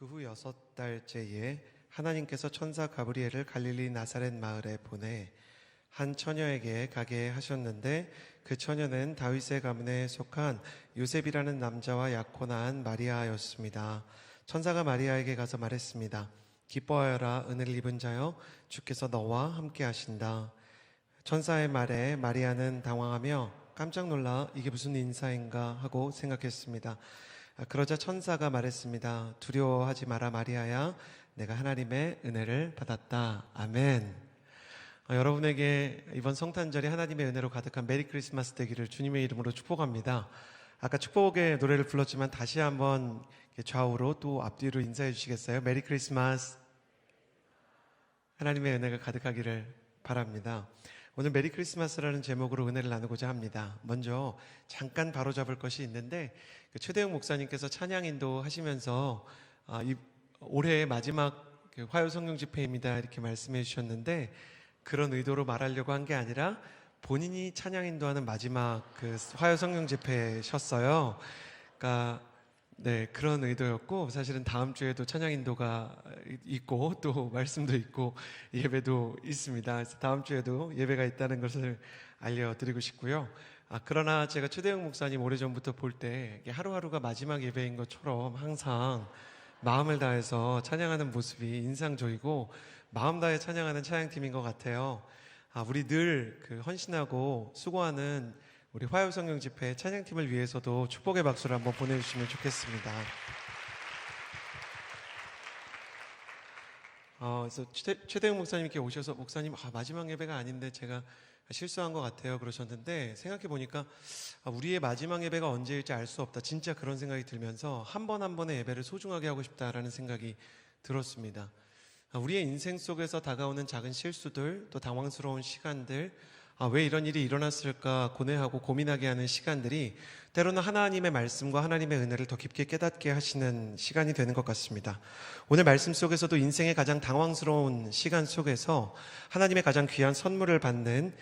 그 후 6달째에 하나님께서 천사 가브리엘을 갈릴리 나사렛 마을에 보내 한 처녀에게 가게 하셨는데, 그 처녀는 다윗의 가문에 속한 요셉이라는 남자와 약혼 낳은 마리아였습니다. 천사가 마리아에게 가서 말했습니다. 기뻐하여라, 은혜를 입은 자여, 주께서 너와 함께 하신다. 천사의 말에 마리아는 당황하며 깜짝 놀라 이게 무슨 인사인가 하고 생각했습니다. 그러자 천사가 말했습니다. 두려워하지 마라 마리아야, 내가 하나님의 은혜를 받았다. 아멘. 여러분에게 이번 성탄절이 하나님의 은혜로 가득한 메리 크리스마스 되기를 주님의 이름으로 축복합니다. 아까 축복의 노래를 불렀지만 다시 한번 좌우로 또 앞뒤로 인사해 주시겠어요? 메리 크리스마스. 하나님의 은혜가 가득하기를 바랍니다. 오늘 메리 크리스마스라는 제목으로 은혜를 나누고자 합니다. 먼저 잠깐 바로잡을 것이 있는데, 최대영 목사님께서 찬양 인도 하시면서 올해의 마지막 화요 성령 집회입니다 이렇게 말씀해 주셨는데, 그런 의도로 말하려고 한 게 아니라 본인이 찬양 인도하는 마지막 화요 성령 집회셨어요. 그러니까 그런 의도였고, 사실은 다음 주에도 찬양 인도가 있고 또 말씀도 있고 예배도 있습니다. 그래서 다음 주에도 예배가 있다는 것을 알려드리고 싶고요. 그러나 제가 최대영 목사님 오래전부터 볼 때 하루하루가 마지막 예배인 것처럼 항상 마음을 다해서 찬양하는 모습이 인상적이고 마음 다해 찬양하는 찬양팀인 것 같아요. 우리 늘 헌신하고 수고하는 우리 화요성령 집회 찬양팀을 위해서도 축복의 박수를 한번 보내주시면 좋겠습니다. 그래서 최대영 목사님께 오셔서 목사님 마지막 예배가 아닌데 제가 실수한 것 같아요 그러셨는데, 생각해 보니까 우리의 마지막 예배가 언제일지 알 수 없다, 진짜 그런 생각이 들면서 한 번 한 번의 예배를 소중하게 하고 싶다라는 생각이 들었습니다. 우리의 인생 속에서 다가오는 작은 실수들, 또 당황스러운 시간들, 왜 이런 일이 일어났을까 고뇌하고 고민하게 하는 시간들이 때로는 하나님의 말씀과 하나님의 은혜를 더 깊게 깨닫게 하시는 시간이 되는 것 같습니다. 오늘 말씀 속에서도 인생의 가장 당황스러운 시간 속에서 하나님의 가장 귀한 선물을 받는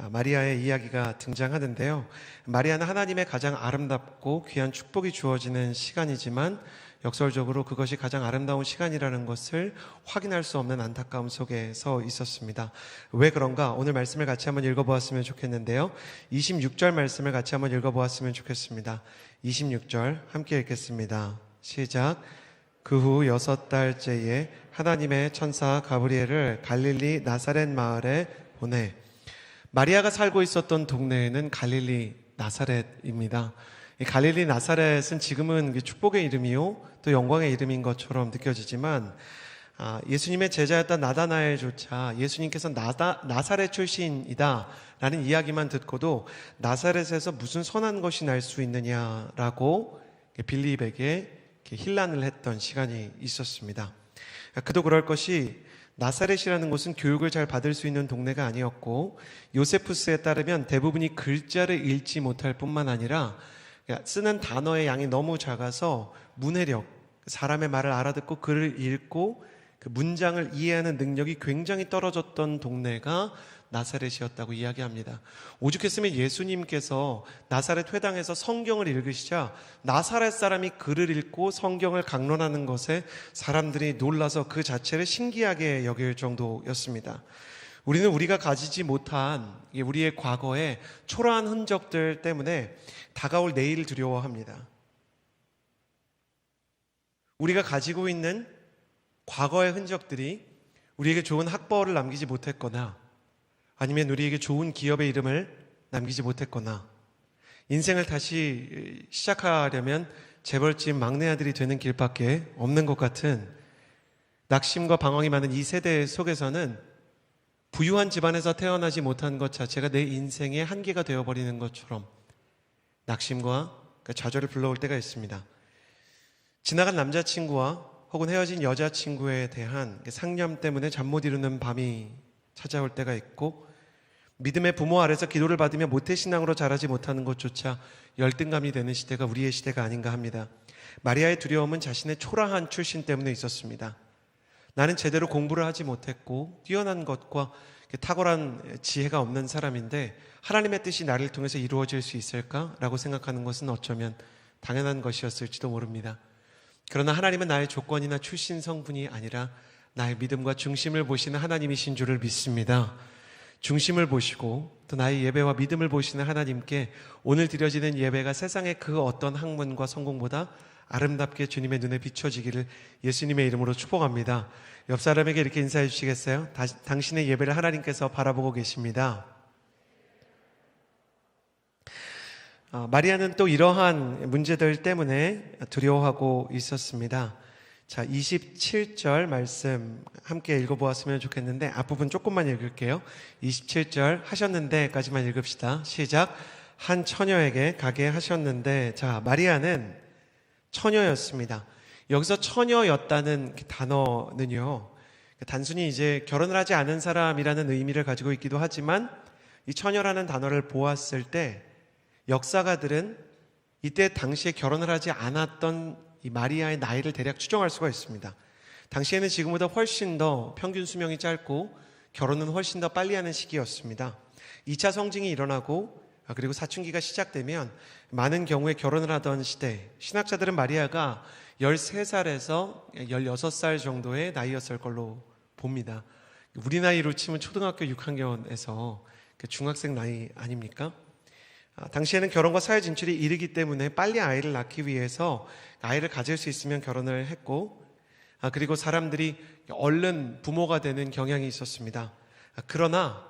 마리아의 이야기가 등장하는데요. 마리아는 하나님의 가장 아름답고 귀한 축복이 주어지는 시간이지만 역설적으로 그것이 가장 아름다운 시간이라는 것을 확인할 수 없는 안타까움 속에 서 있었습니다. 왜 그런가? 오늘 말씀을 같이 한번 읽어보았으면 좋겠는데요. 26절 말씀을 같이 한번 읽어보았으면 좋겠습니다. 26절 함께 읽겠습니다. 시작. 그 후 6달째에 하나님의 천사 가브리엘을 갈릴리 나사렛 마을에 보내. 마리아가 살고 있었던 동네에는 갈릴리 나사렛입니다. 이 갈릴리 나사렛은 지금은 축복의 이름이요 또 영광의 이름인 것처럼 느껴지지만, 예수님의 제자였던 나다나엘조차 예수님께서 나사렛 출신이다 라는 이야기만 듣고도 나사렛에서 무슨 선한 것이 날 수 있느냐라고 빌립에게 힐난을 했던 시간이 있었습니다. 그도 그럴 것이, 나사렛이라는 곳은 교육을 잘 받을 수 있는 동네가 아니었고, 요세푸스에 따르면 대부분이 글자를 읽지 못할 뿐만 아니라 쓰는 단어의 양이 너무 작아서 문해력, 사람의 말을 알아듣고 글을 읽고 그 문장을 이해하는 능력이 굉장히 떨어졌던 동네가 나사렛이었다고 이야기합니다. 오죽했으면 예수님께서 나사렛 회당에서 성경을 읽으시자 나사렛 사람이 글을 읽고 성경을 강론하는 것에 사람들이 놀라서 그 자체를 신기하게 여길 정도였습니다. 우리는 우리가 가지지 못한 우리의 과거의 초라한 흔적들 때문에 다가올 내일을 두려워합니다. 우리가 가지고 있는 과거의 흔적들이 우리에게 좋은 학벌을 남기지 못했거나, 아니면 우리에게 좋은 기업의 이름을 남기지 못했거나, 인생을 다시 시작하려면 재벌집 막내 아들이 되는 길밖에 없는 것 같은 낙심과 방황이 많은 이 세대 속에서는 부유한 집안에서 태어나지 못한 것 자체가 내 인생의 한계가 되어버리는 것처럼 낙심과 좌절을 불러올 때가 있습니다. 지나간 남자친구와 혹은 헤어진 여자친구에 대한 상념 때문에 잠 못 이루는 밤이 찾아올 때가 있고, 믿음의 부모 아래서 기도를 받으며 모태신앙으로 자라지 못하는 것조차 열등감이 되는 시대가 우리의 시대가 아닌가 합니다. 마리아의 두려움은 자신의 초라한 출신 때문에 있었습니다. 나는 제대로 공부를 하지 못했고 뛰어난 것과 탁월한 지혜가 없는 사람인데 하나님의 뜻이 나를 통해서 이루어질 수 있을까라고 생각하는 것은 어쩌면 당연한 것이었을지도 모릅니다. 그러나 하나님은 나의 조건이나 출신 성분이 아니라 나의 믿음과 중심을 보시는 하나님이신 줄을 믿습니다. 중심을 보시고 또 나의 예배와 믿음을 보시는 하나님께 오늘 드려지는 예배가 세상의 그 어떤 학문과 성공보다 아름답게 주님의 눈에 비춰지기를 예수님의 이름으로 축복합니다. 옆 사람에게 이렇게 인사해 주시겠어요? 당신의 예배를 하나님께서 바라보고 계십니다. 마리아는 또 이러한 문제들 때문에 두려워하고 있었습니다. 자, 27절 말씀 함께 읽어보았으면 좋겠는데 앞부분 조금만 읽을게요. 27절 하셨는데까지만 읽읍시다. 시작. 한 처녀에게 가게 하셨는데, 자, 마리아는 처녀였습니다. 여기서 처녀였다는 단어는요, 단순히 이제 결혼을 하지 않은 사람이라는 의미를 가지고 있기도 하지만 이 처녀라는 단어를 보았을 때 역사가들은 이때 당시에 결혼을 하지 않았던 이 마리아의 나이를 대략 추정할 수가 있습니다. 당시에는 지금보다 훨씬 더 평균 수명이 짧고 결혼은 훨씬 더 빨리 하는 시기였습니다. 2차 성징이 일어나고 그리고 사춘기가 시작되면 많은 경우에 결혼을 하던 시대, 신학자들은 마리아가 13살에서 16살 정도의 나이였을 걸로 봅니다. 우리 나이로 치면 초등학교 6학년에서 중학생 나이 아닙니까? 당시에는 결혼과 사회 진출이 이르기 때문에 빨리 아이를 낳기 위해서 아이를 가질 수 있으면 결혼을 했고, 그리고 사람들이 얼른 부모가 되는 경향이 있었습니다. 그러나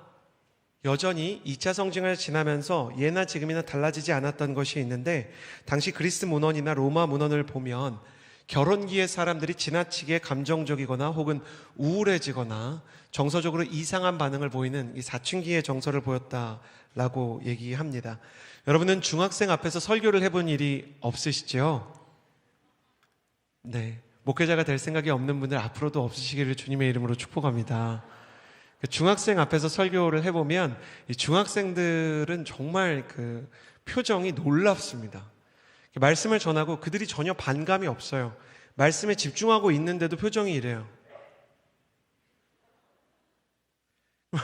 여전히 2차 성징을 지나면서 예나 지금이나 달라지지 않았던 것이 있는데, 당시 그리스 문헌이나 로마 문헌을 보면 결혼기에 사람들이 지나치게 감정적이거나 혹은 우울해지거나 정서적으로 이상한 반응을 보이는 이 사춘기의 정서를 보였다라고 얘기합니다. 여러분은 중학생 앞에서 설교를 해본 일이 없으시죠? 네, 목회자가 될 생각이 없는 분들 앞으로도 없으시기를 주님의 이름으로 축복합니다. 중학생 앞에서 설교를 해보면 이 중학생들은 정말 그 표정이 놀랍습니다. 말씀을 전하고 그들이 전혀 반감이 없어요. 말씀에 집중하고 있는데도 표정이 이래요.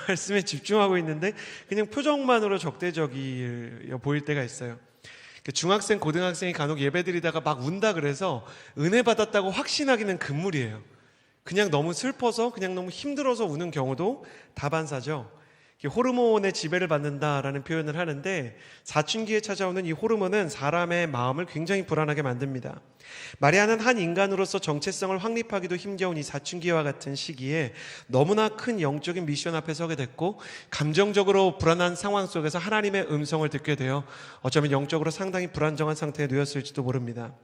말씀에 집중하고 있는데 그냥 표정만으로 적대적이어 보일 때가 있어요. 중학생, 고등학생이 간혹 예배드리다가 막 운다 그래서 은혜 받았다고 확신하기는 금물이에요. 그냥 너무 슬퍼서, 그냥 너무 힘들어서 우는 경우도 다반사죠. 호르몬의 지배를 받는다라는 표현을 하는데, 사춘기에 찾아오는 이 호르몬은 사람의 마음을 굉장히 불안하게 만듭니다. 마리아는 한 인간으로서 정체성을 확립하기도 힘겨운 이 사춘기와 같은 시기에 너무나 큰 영적인 미션 앞에 서게 됐고, 감정적으로 불안한 상황 속에서 하나님의 음성을 듣게 되어 어쩌면 영적으로 상당히 불안정한 상태에 놓였을지도 모릅니다.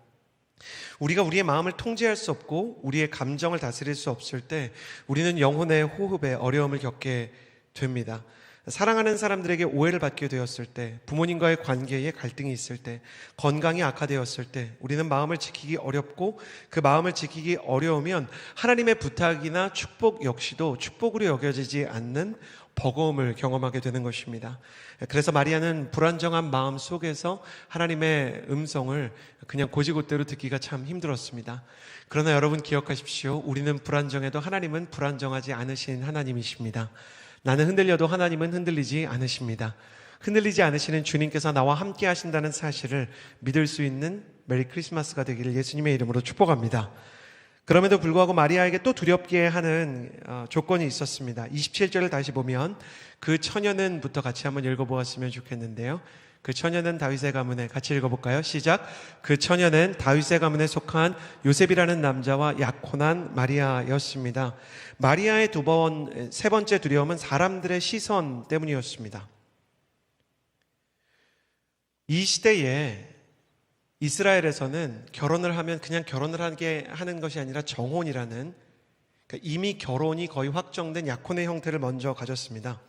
우리가 우리의 마음을 통제할 수 없고 우리의 감정을 다스릴 수 없을 때 우리는 영혼의 호흡에 어려움을 겪게 됩니다. 사랑하는 사람들에게 오해를 받게 되었을 때, 부모님과의 관계에 갈등이 있을 때, 건강이 악화되었을 때 우리는 마음을 지키기 어렵고, 그 마음을 지키기 어려우면 하나님의 부탁이나 축복 역시도 축복으로 여겨지지 않는 버거움을 경험하게 되는 것입니다. 그래서 마리아는 불안정한 마음 속에서 하나님의 음성을 그냥 고지곳대로 듣기가 참 힘들었습니다. 그러나 여러분 기억하십시오. 우리는 불안정해도 하나님은 불안정하지 않으신 하나님이십니다. 나는 흔들려도 하나님은 흔들리지 않으십니다. 흔들리지 않으시는 주님께서 나와 함께 하신다는 사실을 믿을 수 있는 메리 크리스마스가 되기를 예수님의 이름으로 축복합니다. 그럼에도 불구하고 마리아에게 또 두렵게 하는 조건이 있었습니다. 27절을 다시 보면 그 처녀는부터 같이 한번 읽어보았으면 좋겠는데요. 그 처녀는 다윗의 가문에, 같이 읽어볼까요? 시작. 그 처녀는 다윗의 가문에 속한 요셉이라는 남자와 약혼한 마리아였습니다. 마리아의 세 번째 두려움은 사람들의 시선 때문이었습니다. 이 시대에 이스라엘에서는 결혼을 하면 그냥 결혼을 하는 것이 아니라 정혼이라는, 그러니까 이미 결혼이 거의 확정된 약혼의 형태를 먼저 가졌습니다.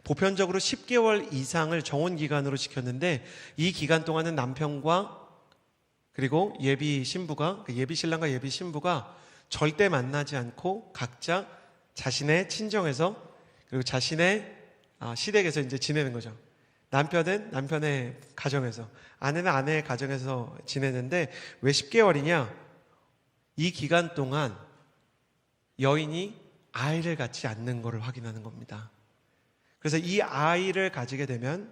보편적으로 10개월 이상을 정혼 기간으로 지켰는데, 이 기간 동안은 남편과 그리고 예비 신부가, 예비 신랑과 예비 신부가 절대 만나지 않고 각자 자신의 친정에서 그리고 자신의 시댁에서 이제 지내는 거죠. 남편은 남편의 가정에서, 아내는 아내의 가정에서 지내는데, 왜 10개월이냐? 이 기간 동안 여인이 아이를 갖지 않는 것을 확인하는 겁니다. 그래서 이 아이를 가지게 되면,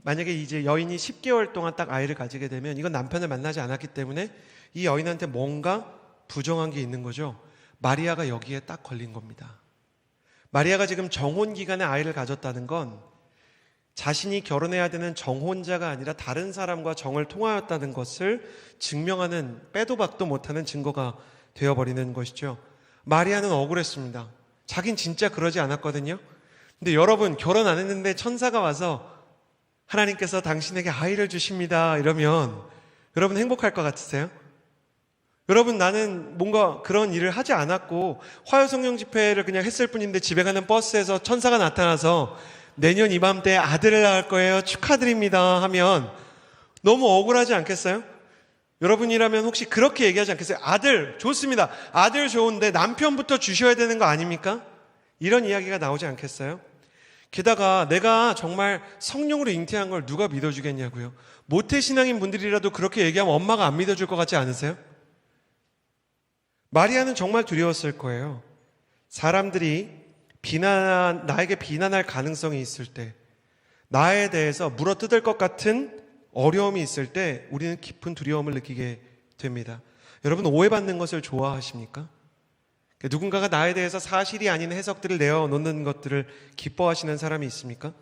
만약에 이제 여인이 10개월 동안 딱 아이를 가지게 되면 이건 남편을 만나지 않았기 때문에 이 여인한테 뭔가 부정한 게 있는 거죠. 마리아가 여기에 딱 걸린 겁니다. 마리아가 지금 정혼 기간에 아이를 가졌다는 건 자신이 결혼해야 되는 정혼자가 아니라 다른 사람과 정을 통하였다는 것을 증명하는 빼도 박도 못하는 증거가 되어버리는 것이죠. 마리아는 억울했습니다. 자긴 진짜 그러지 않았거든요. 근데 여러분, 결혼 안 했는데 천사가 와서 하나님께서 당신에게 아이를 주십니다 이러면 여러분 행복할 것 같으세요? 여러분, 나는 뭔가 그런 일을 하지 않았고 화요성령 집회를 그냥 했을 뿐인데 집에 가는 버스에서 천사가 나타나서 내년 이맘때 아들을 낳을 거예요, 축하드립니다 하면 너무 억울하지 않겠어요? 여러분이라면 혹시 그렇게 얘기하지 않겠어요? 아들 좋습니다, 아들 좋은데 남편부터 주셔야 되는 거 아닙니까? 이런 이야기가 나오지 않겠어요? 게다가 내가 정말 성령으로 잉태한 걸 누가 믿어주겠냐고요. 모태신앙인 분들이라도 그렇게 얘기하면 엄마가 안 믿어줄 것 같지 않으세요? 마리아는 정말 두려웠을 거예요. 사람들이 나에게 비난할 가능성이 있을 때, 나에 대해서 물어뜯을 것 같은 어려움이 있을 때 우리는 깊은 두려움을 느끼게 됩니다. 여러분, 오해받는 것을 좋아하십니까? 누군가가 나에 대해서 사실이 아닌 해석들을 내어놓는 것들을 기뻐하시는 사람이 있습니까?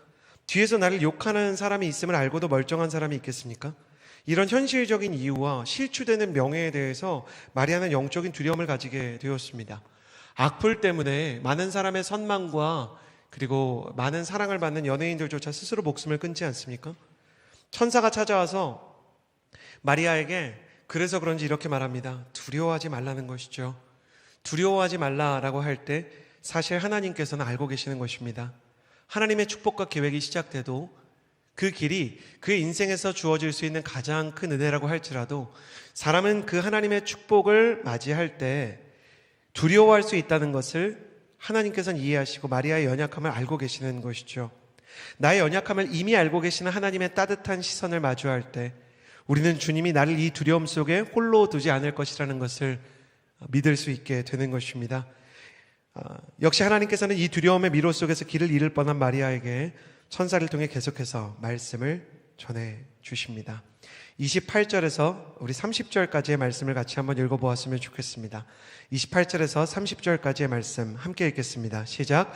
뒤에서 나를 욕하는 사람이 있음을 알고도 멀쩡한 사람이 있겠습니까? 이런 현실적인 이유와 실추되는 명예에 대해서 마리아는 영적인 두려움을 가지게 되었습니다. 악플 때문에 많은 사람의 선망과 그리고 많은 사랑을 받는 연예인들조차 스스로 목숨을 끊지 않습니까? 천사가 찾아와서 마리아에게 그래서 그런지 이렇게 말합니다. 두려워하지 말라는 것이죠. 두려워하지 말라라고 할 때 사실 하나님께서는 알고 계시는 것입니다. 하나님의 축복과 계획이 시작돼도 그 길이 그의 인생에서 주어질 수 있는 가장 큰 은혜라고 할지라도 사람은 그 하나님의 축복을 맞이할 때 두려워할 수 있다는 것을 하나님께서는 이해하시고 마리아의 연약함을 알고 계시는 것이죠. 나의 연약함을 이미 알고 계시는 하나님의 따뜻한 시선을 마주할 때 우리는 주님이 나를 이 두려움 속에 홀로 두지 않을 것이라는 것을 믿을 수 있게 되는 것입니다. 역시 하나님께서는 이 두려움의 미로 속에서 길을 잃을 뻔한 마리아에게 천사를 통해 계속해서 말씀을 전해 주십니다. 28절에서 우리 30절까지의 말씀을 같이 한번 읽어보았으면 좋겠습니다. 28절에서 30절까지의 말씀 함께 읽겠습니다. 시작.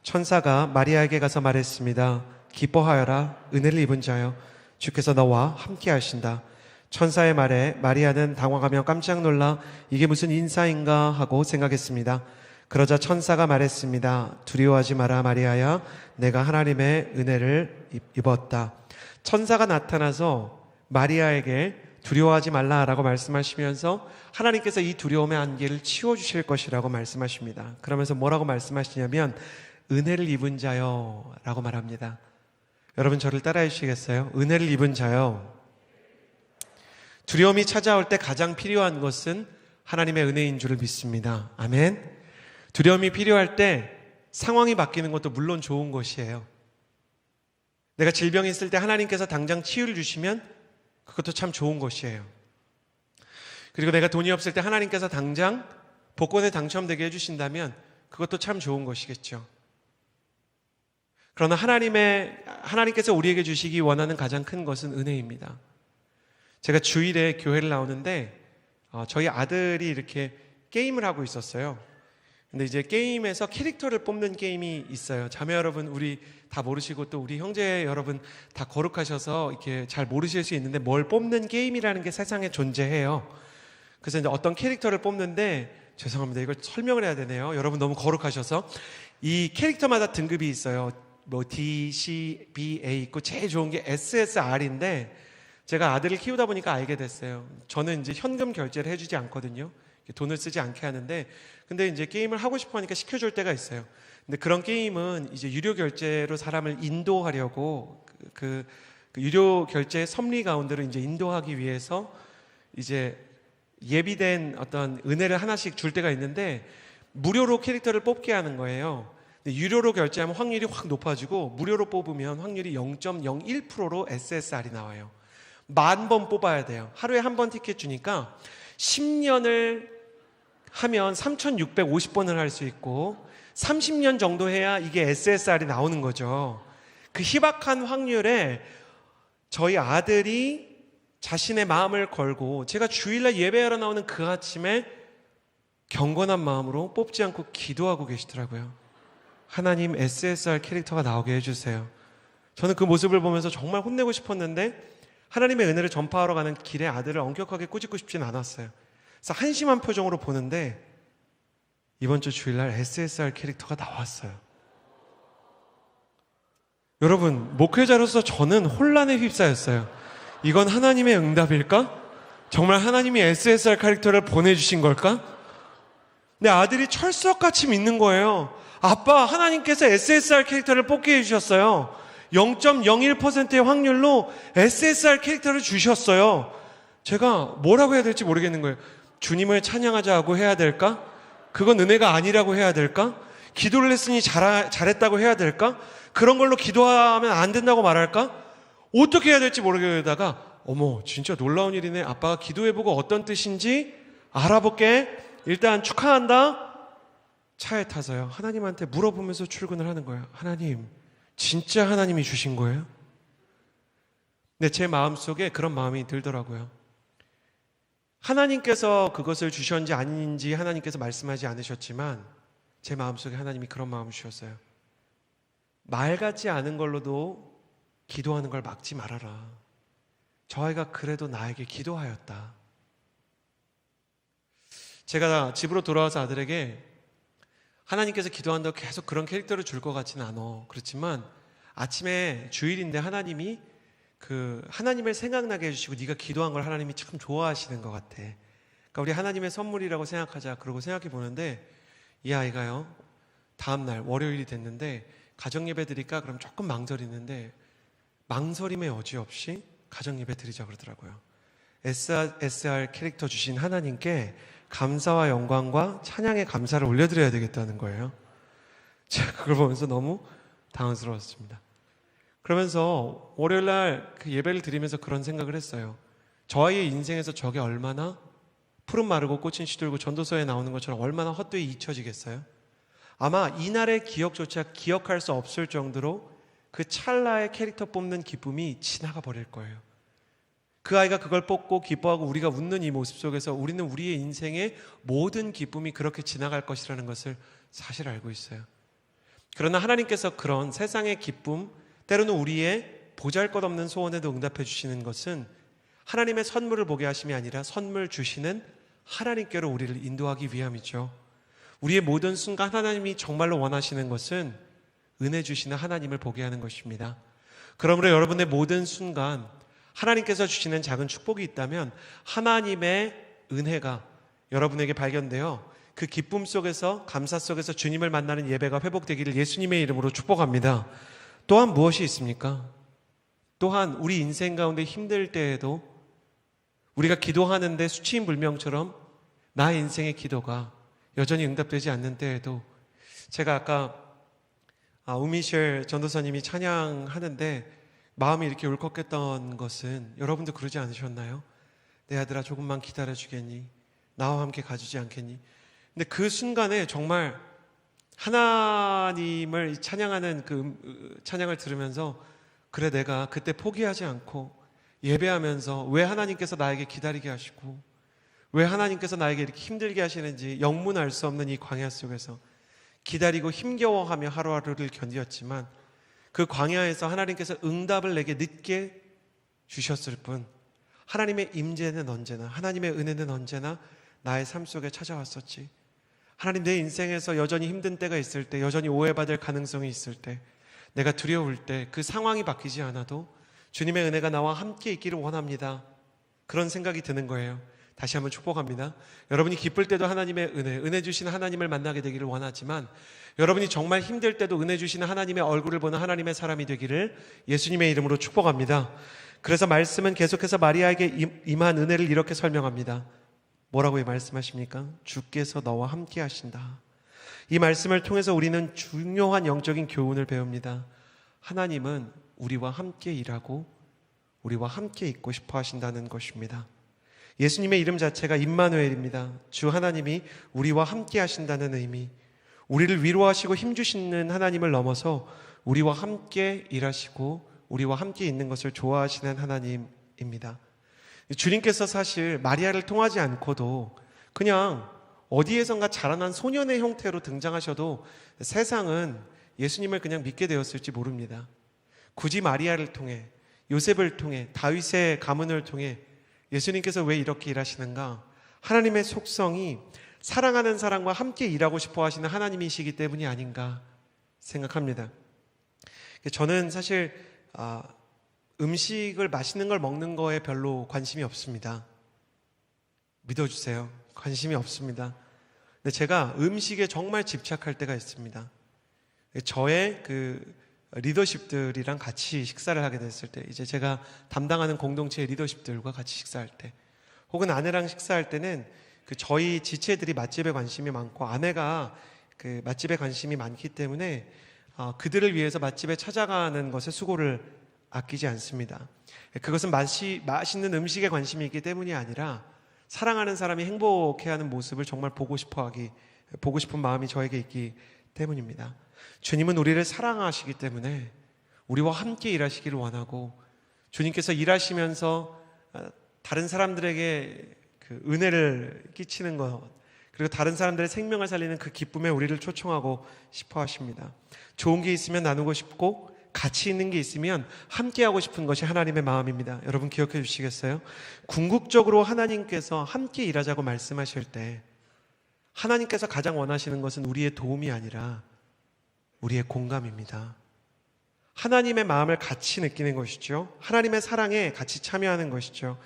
천사가 마리아에게 가서 말했습니다. 기뻐하여라, 은혜를 입은 자여, 주께서 너와 함께 하신다. 천사의 말에 마리아는 당황하며 깜짝 놀라 이게 무슨 인사인가 하고 생각했습니다. 그러자 천사가 말했습니다. 두려워하지 마라 마리아야, 내가 하나님의 은혜를 입었다. 천사가 나타나서 마리아에게 두려워하지 말라라고 말씀하시면서 하나님께서 이 두려움의 안개를 치워주실 것이라고 말씀하십니다. 그러면서 뭐라고 말씀하시냐면 은혜를 입은 자여 라고 말합니다. 여러분, 저를 따라해 주시겠어요? 은혜를 입은 자여. 두려움이 찾아올 때 가장 필요한 것은 하나님의 은혜인 줄을 믿습니다. 아멘. 두려움이 필요할 때 상황이 바뀌는 것도 물론 좋은 것이에요. 내가 질병이 있을 때 하나님께서 당장 치유를 주시면 그것도 참 좋은 것이에요. 그리고 내가 돈이 없을 때 하나님께서 당장 복권에 당첨되게 해주신다면 그것도 참 좋은 것이겠죠. 그러나 하나님께서 우리에게 주시기 원하는 가장 큰 것은 은혜입니다. 제가 주일에 교회를 나오는데 저희 아들이 이렇게 게임을 하고 있었어요. 근데 이제 게임에서 캐릭터를 뽑는 게임이 있어요. 자매 여러분, 우리 다 모르시고 또 우리 형제 여러분 다 거룩하셔서 이렇게 잘 모르실 수 있는데 뭘 뽑는 게임이라는 게 세상에 존재해요. 그래서 이제 어떤 캐릭터를 뽑는데, 죄송합니다, 이걸 설명을 해야 되네요. 여러분 너무 거룩하셔서. 이 캐릭터마다 등급이 있어요. 뭐 D, C, B, A 있고 제일 좋은 게 SSR인데 제가 아들을 키우다 보니까 알게 됐어요. 저는 이제 현금 결제를 해주지 않거든요. 돈을 쓰지 않게 하는데, 근데 이제 게임을 하고 싶어 하니까 시켜줄 때가 있어요. 근데 그런 게임은 이제 유료 결제로 사람을 인도하려고 그 유료 결제의 섭리 가운데로 이제 인도하기 위해서 이제 예비된 어떤 은혜를 하나씩 줄 때가 있는데 무료로 캐릭터를 뽑게 하는 거예요. 근데 유료로 결제하면 확률이 확 높아지고 무료로 뽑으면 확률이 0.01%로 SSR이 나와요. 10,000번 뽑아야 돼요. 하루에 한 번 티켓 주니까 10년을 하면 3,650번을 할 수 있고 30년 정도 해야 이게 SSR이 나오는 거죠. 그 희박한 확률에 저희 아들이 자신의 마음을 걸고 제가 주일날 예배하러 나오는 그 아침에 경건한 마음으로 뽑지 않고 기도하고 계시더라고요. 하나님 SSR 캐릭터가 나오게 해주세요. 저는 그 모습을 보면서 정말 혼내고 싶었는데 하나님의 은혜를 전파하러 가는 길에 아들을 엄격하게 꾸짖고 싶진 않았어요. 그래서 한심한 표정으로 보는데 이번 주 주일날 SSR 캐릭터가 나왔어요. 여러분, 목회자로서 저는 혼란에 휩싸였어요. 이건 하나님의 응답일까? 정말 하나님이 SSR 캐릭터를 보내주신 걸까? 내 아들이 철석같이 믿는 거예요. 아빠, 하나님께서 SSR 캐릭터를 뽑게 해주셨어요. 0.01%의 확률로 SSR 캐릭터를 주셨어요. 제가 뭐라고 해야 될지 모르겠는 거예요. 주님을 찬양하자고 해야 될까? 그건 은혜가 아니라고 해야 될까? 기도를 했으니 잘했다고 해야 될까? 그런 걸로 기도하면 안 된다고 말할까? 어떻게 해야 될지 모르겠다가 어머, 진짜 놀라운 일이네. 아빠가 기도해보고 어떤 뜻인지 알아볼게. 일단 축하한다. 차에 타서요, 하나님한테 물어보면서 출근을 하는 거예요. 하나님, 진짜 하나님이 주신 거예요? 근데 제 마음속에 그런 마음이 들더라고요. 하나님께서 그것을 주셨는지 아닌지 하나님께서 말씀하지 않으셨지만 제 마음속에 하나님이 그런 마음을 주셨어요. 말 같지 않은 걸로도 기도하는 걸 막지 말아라. 저 아이가 그래도 나에게 기도하였다. 제가 집으로 돌아와서 아들에게 하나님께서 기도한다고 계속 그런 캐릭터를 줄 것 같지는 않아. 그렇지만 아침에 주일인데 하나님이 하나님을 생각나게 해주시고 네가 기도한 걸 하나님이 참 좋아하시는 것 같아. 그러니까 우리 하나님의 선물이라고 생각하자. 그러고 생각해 보는데 이 아이가요, 다음날 월요일이 됐는데 가정예배 드릴까? 그럼 조금 망설이는데 망설임의 여지 없이 가정예배 드리자 그러더라고요. SR 캐릭터 주신 하나님께 감사와 영광과 찬양의 감사를 올려드려야 되겠다는 거예요. 제가 그걸 보면서 너무 당황스러웠습니다. 그러면서 월요일날 그 예배를 드리면서 그런 생각을 했어요. 저 아이의 인생에서 저게 얼마나 푸른 마르고 꽃은 시들고 전도서에 나오는 것처럼 얼마나 헛되이 잊혀지겠어요? 아마 이날의 기억조차 기억할 수 없을 정도로 그 찰나의 캐릭터 뽑는 기쁨이 지나가 버릴 거예요. 그 아이가 그걸 뽑고 기뻐하고 우리가 웃는 이 모습 속에서 우리는 우리의 인생의 모든 기쁨이 그렇게 지나갈 것이라는 것을 사실 알고 있어요. 그러나 하나님께서 그런 세상의 기쁨, 때로는 우리의 보잘것없는 소원에도 응답해 주시는 것은 하나님의 선물을 보게 하심이 아니라 선물 주시는 하나님께로 우리를 인도하기 위함이죠. 우리의 모든 순간 하나님이 정말로 원하시는 것은 은혜 주시는 하나님을 보게 하는 것입니다. 그러므로 여러분의 모든 순간 하나님께서 주시는 작은 축복이 있다면 하나님의 은혜가 여러분에게 발견되어 그 기쁨 속에서, 감사 속에서 주님을 만나는 예배가 회복되기를 예수님의 이름으로 축복합니다. 또한 무엇이 있습니까? 또한 우리 인생 가운데 힘들 때에도 우리가 기도하는데 수치인불명처럼 나의 인생의 기도가 여전히 응답되지 않는 때에도 제가 아까 우미셸 전도사님이 찬양하는데 마음이 이렇게 울컥했던 것은 여러분도 그러지 않으셨나요? 내 아들아 조금만 기다려주겠니? 나와 함께 가주지 않겠니? 근데 그 순간에 정말 하나님을 찬양하는 그 찬양을 들으면서 그래, 내가 그때 포기하지 않고 예배하면서 왜 하나님께서 나에게 기다리게 하시고 왜 하나님께서 나에게 이렇게 힘들게 하시는지 영문할 수 없는 이 광야 속에서 기다리고 힘겨워하며 하루하루를 견디었지만 그 광야에서 하나님께서 응답을 내게 늦게 주셨을 뿐 하나님의 임재는 언제나, 하나님의 은혜는 언제나 나의 삶 속에 찾아왔었지. 하나님, 내 인생에서 여전히 힘든 때가 있을 때, 여전히 오해받을 가능성이 있을 때, 내가 두려울 때 그 상황이 바뀌지 않아도 주님의 은혜가 나와 함께 있기를 원합니다. 그런 생각이 드는 거예요. 다시 한번 축복합니다. 여러분이 기쁠 때도 하나님의 은혜 주시는 하나님을 만나게 되기를 원하지만 여러분이 정말 힘들 때도 은혜 주시는 하나님의 얼굴을 보는 하나님의 사람이 되기를 예수님의 이름으로 축복합니다. 그래서 말씀은 계속해서 마리아에게 임한 은혜를 이렇게 설명합니다. 뭐라고 말씀하십니까? 주께서 너와 함께 하신다. 이 말씀을 통해서 우리는 중요한 영적인 교훈을 배웁니다. 하나님은 우리와 함께 일하고 우리와 함께 있고 싶어 하신다는 것입니다. 예수님의 이름 자체가 임마누엘입니다. 주 하나님이 우리와 함께 하신다는 의미, 우리를 위로하시고 힘주시는 하나님을 넘어서 우리와 함께 일하시고 우리와 함께 있는 것을 좋아하시는 하나님입니다. 주님께서 사실 마리아를 통하지 않고도 그냥 어디에선가 자라난 소년의 형태로 등장하셔도 세상은 예수님을 그냥 믿게 되었을지 모릅니다. 굳이 마리아를 통해, 요셉을 통해, 다윗의 가문을 통해 예수님께서 왜 이렇게 일하시는가? 하나님의 속성이 사랑하는 사람과 함께 일하고 싶어 하시는 하나님이시기 때문이 아닌가 생각합니다. 저는 사실 음식을 맛있는 걸 먹는 거에 별로 관심이 없습니다. 믿어주세요. 관심이 없습니다. 근데 제가 음식에 정말 집착할 때가 있습니다. 저의 리더십들이랑 같이 식사를 하게 됐을 때, 이제 제가 담당하는 공동체의 리더십들과 같이 식사할 때, 혹은 아내랑 식사할 때는 저희 지체들이 맛집에 관심이 많고 아내가 맛집에 관심이 많기 때문에 그들을 위해서 맛집에 찾아가는 것에 수고를 아끼지 않습니다. 그것은 맛있는 음식에 관심이 있기 때문이 아니라 사랑하는 사람이 행복해하는 모습을 정말 보고 싶은 마음이 저에게 있기 때문입니다. 주님은 우리를 사랑하시기 때문에 우리와 함께 일하시기를 원하고, 주님께서 일하시면서 다른 사람들에게 은혜를 끼치는 것, 그리고 다른 사람들의 생명을 살리는 그 기쁨에 우리를 초청하고 싶어 하십니다. 좋은 게 있으면 나누고 싶고, 가치 있는 게 있으면 함께하고 싶은 것이 하나님의 마음입니다. 여러분 기억해 주시겠어요? 궁극적으로 하나님께서 함께 일하자고 말씀하실 때 하나님께서 가장 원하시는 것은 우리의 도움이 아니라 우리의 공감입니다. 하나님의 마음을 같이 느끼는 것이죠. 하나님의 사랑에 같이 참여하는 것이죠.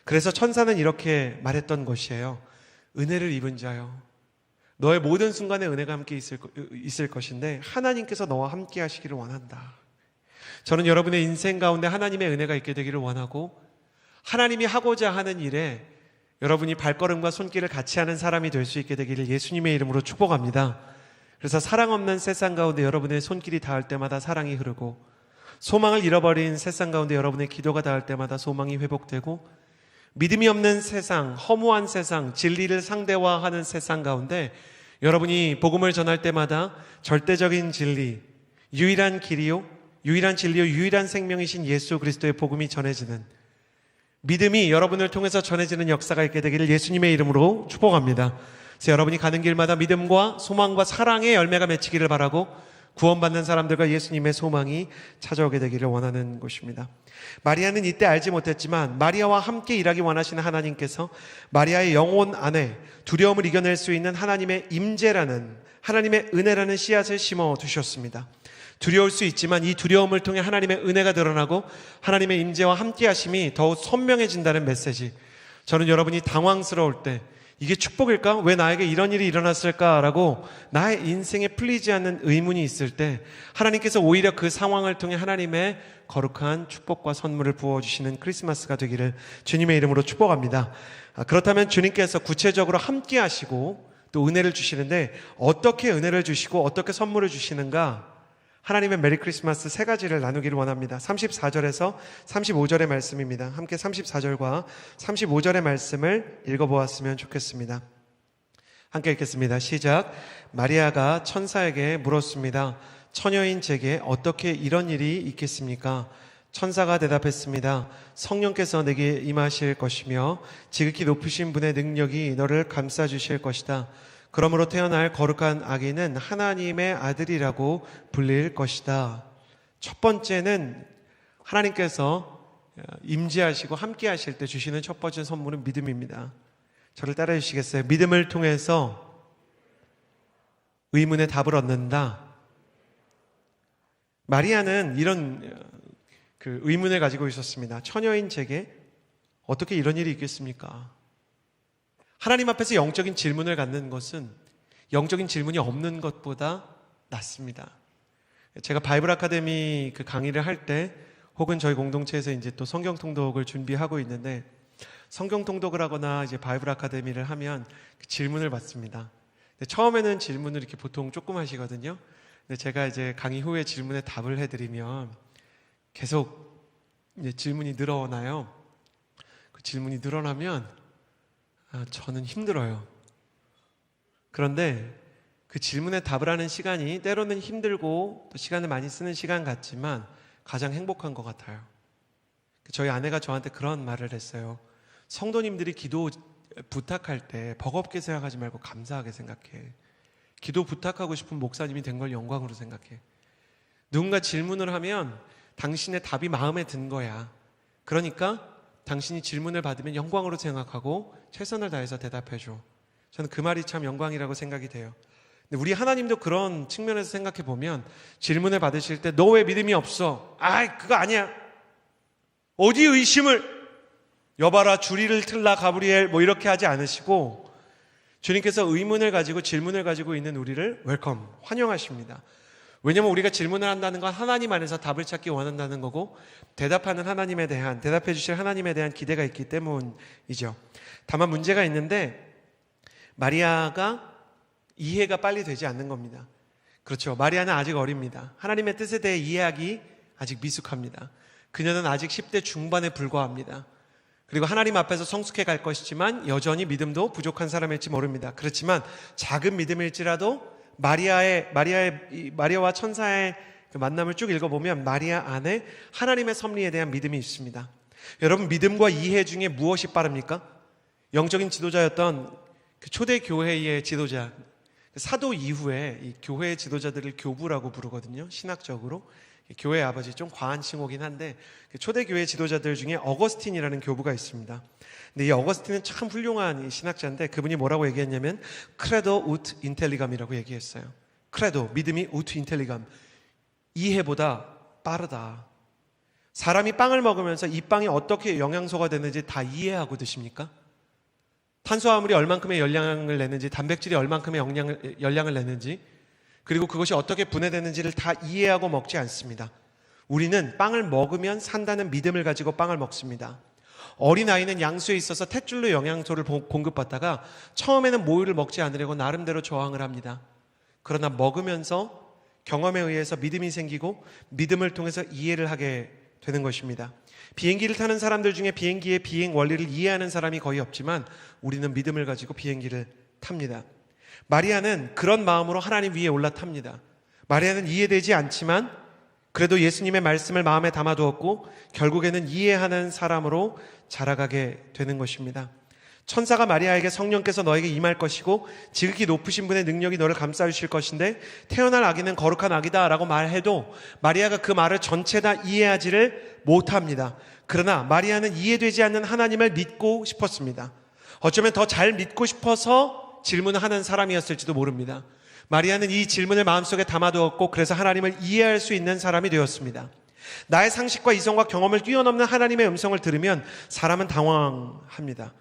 그래서 천사는 이렇게 말했던 것이에요. 은혜를 입은 자여, 너의 모든 순간에 은혜가 함께 있을 것인데 하나님께서 너와 함께 하시기를 원한다. 저는 여러분의 인생 가운데 하나님의 은혜가 있게 되기를 원하고, 하나님이 하고자 하는 일에 여러분이 발걸음과 손길을 같이 하는 사람이 될 수 있게 되기를 예수님의 이름으로 축복합니다. 그래서 사랑 없는 세상 가운데 여러분의 손길이 닿을 때마다 사랑이 흐르고, 소망을 잃어버린 세상 가운데 여러분의 기도가 닿을 때마다 소망이 회복되고, 믿음이 없는 세상, 허무한 세상, 진리를 상대화하는 세상 가운데 여러분이 복음을 전할 때마다 절대적인 진리, 유일한 길이요, 유일한 진리요, 유일한 생명이신 예수 그리스도의 복음이 전해지는, 믿음이 여러분을 통해서 전해지는 역사가 있게 되기를 예수님의 이름으로 축복합니다. 그래서 여러분이 가는 길마다 믿음과 소망과 사랑의 열매가 맺히기를 바라고, 구원받는 사람들과 예수님의 소망이 찾아오게 되기를 원하는 것입니다. 마리아는 이때 알지 못했지만 마리아와 함께 일하기 원하시는 하나님께서 마리아의 영혼 안에 두려움을 이겨낼 수 있는 하나님의 임재라는, 하나님의 은혜라는 씨앗을 심어 두셨습니다. 두려울 수 있지만 이 두려움을 통해 하나님의 은혜가 드러나고 하나님의 임재와 함께 하심이 더욱 선명해진다는 메시지. 저는 여러분이 당황스러울 때, 이게 축복일까? 왜 나에게 이런 일이 일어났을까라고 나의 인생에 풀리지 않는 의문이 있을 때 하나님께서 오히려 그 상황을 통해 하나님의 거룩한 축복과 선물을 부어주시는 크리스마스가 되기를 주님의 이름으로 축복합니다. 그렇다면 주님께서 구체적으로 함께 하시고 또 은혜를 주시는데, 어떻게 은혜를 주시고 어떻게 선물을 주시는가? 하나님의 메리 크리스마스 세 가지를 나누기를 원합니다. 34절에서 35절의 말씀입니다. 함께 34절과 35절의 말씀을 읽어보았으면 좋겠습니다. 함께 읽겠습니다. 시작. 마리아가 천사에게 물었습니다. 처녀인 제게 어떻게 이런 일이 있겠습니까? 천사가 대답했습니다. 성령께서 내게 임하실 것이며 지극히 높으신 분의 능력이 너를 감싸주실 것이다. 그러므로 태어날 거룩한 아기는 하나님의 아들이라고 불릴 것이다. 첫 번째는 하나님께서 임재하시고 함께 하실 때 주시는 첫 번째 선물은 믿음입니다. 저를 따라해 주시겠어요? 믿음을 통해서 의문의 답을 얻는다. 마리아는 이런 의문을 가지고 있었습니다. 처녀인 제게 어떻게 이런 일이 있겠습니까? 하나님 앞에서 영적인 질문을 갖는 것은 영적인 질문이 없는 것보다 낫습니다. 제가 바이블 아카데미 강의를 할 때, 혹은 저희 공동체에서 이제 또 성경 통독을 준비하고 있는데, 성경 통독을 하거나 이제 바이블 아카데미를 하면 질문을 받습니다. 처음에는 질문을 이렇게 보통 조금 하시거든요. 근데 제가 이제 강의 후에 질문에 답을 해드리면 계속 이제 질문이 늘어나요. 그 질문이 늘어나면 저는 힘들어요. 그런데 그 질문에 답을 하는 시간이 때로는 힘들고 또 시간을 많이 쓰는 시간 같지만 가장 행복한 것 같아요. 저희 아내가 저한테 그런 말을 했어요. 성도님들이 기도 부탁할 때 버겁게 생각하지 말고 감사하게 생각해. 기도 부탁하고 싶은 목사님이 된 걸 영광으로 생각해. 누군가 질문을 하면 당신의 답이 마음에 든 거야. 그러니까 당신이 질문을 받으면 영광으로 생각하고 최선을 다해서 대답해줘. 저는 그 말이 참 영광이라고 생각이 돼요. 근데 우리 하나님도 그런 측면에서 생각해 보면 질문을 받으실 때 너 왜 믿음이 없어? 아이 그거 아니야. 어디 의심을? 여봐라 주리를 틀라 가브리엘 뭐 이렇게 하지 않으시고 주님께서 의문을 가지고 질문을 가지고 있는 우리를 웰컴, 환영하십니다. 왜냐하면 우리가 질문을 한다는 건 하나님 안에서 답을 찾기 원한다는 거고 대답해 주실 하나님에 대한 기대가 있기 때문이죠. 다만 문제가 있는데 마리아가 이해가 빨리 되지 않는 겁니다. 그렇죠. 마리아는 아직 어립니다. 하나님의 뜻에 대해 이해하기 아직 미숙합니다. 그녀는 아직 10대 중반에 불과합니다. 그리고 하나님 앞에서 성숙해 갈 것이지만 여전히 믿음도 부족한 사람일지 모릅니다. 그렇지만 작은 믿음일지라도 마리아와 천사의 그 만남을 쭉 읽어보면 마리아 안에 하나님의 섭리에 대한 믿음이 있습니다. 여러분 믿음과 이해 중에 무엇이 빠릅니까? 영적인 지도자였던 그 초대 교회의 지도자 사도 이후에 이 교회의 지도자들을 교부라고 부르거든요. 신학적으로 교회 아버지 좀 과한 칭호긴 한데 초대 교회 지도자들 중에 어거스틴이라는 교부가 있습니다. 근데 이 어거스틴은 참 훌륭한 신학자인데 그분이 뭐라고 얘기했냐면 크레도 우트 인텔리감이라고 얘기했어요. 크레도 믿음이 우트 인텔리감 이해보다 빠르다. 사람이 빵을 먹으면서 이 빵이 어떻게 영양소가 되는지 다 이해하고 드십니까? 탄수화물이 얼만큼의 열량을 내는지 단백질이 얼만큼의 열량을 내는지 그리고 그것이 어떻게 분해되는지를 다 이해하고 먹지 않습니다. 우리는 빵을 먹으면 산다는 믿음을 가지고 빵을 먹습니다. 어린아이는 양수에 있어서 탯줄로 영양소를 공급받다가 처음에는 모유를 먹지 않으려고 나름대로 저항을 합니다. 그러나 먹으면서 경험에 의해서 믿음이 생기고 믿음을 통해서 이해를 하게 되는 것입니다. 비행기를 타는 사람들 중에 비행기의 비행 원리를 이해하는 사람이 거의 없지만 우리는 믿음을 가지고 비행기를 탑니다. 마리아는 그런 마음으로 하나님 위에 올라탑니다. 마리아는 이해되지 않지만 그래도 예수님의 말씀을 마음에 담아두었고 결국에는 이해하는 사람으로 자라가게 되는 것입니다. 천사가 마리아에게 성령께서 너에게 임할 것이고 지극히 높으신 분의 능력이 너를 감싸주실 것인데 태어날 아기는 거룩한 아기다 라고 말해도 마리아가 그 말을 전체 다 이해하지를 못합니다. 그러나 마리아는 이해되지 않는 하나님을 믿고 싶었습니다. 어쩌면 더 잘 믿고 싶어서 질문하는 사람이었을지도 모릅니다. 마리아는 이 질문을 마음속에 담아두었고 그래서 하나님을 이해할 수 있는 사람이 되었습니다. 나의 상식과 이성과 경험을 뛰어넘는 하나님의 음성을 들으면 사람은 당황합니다.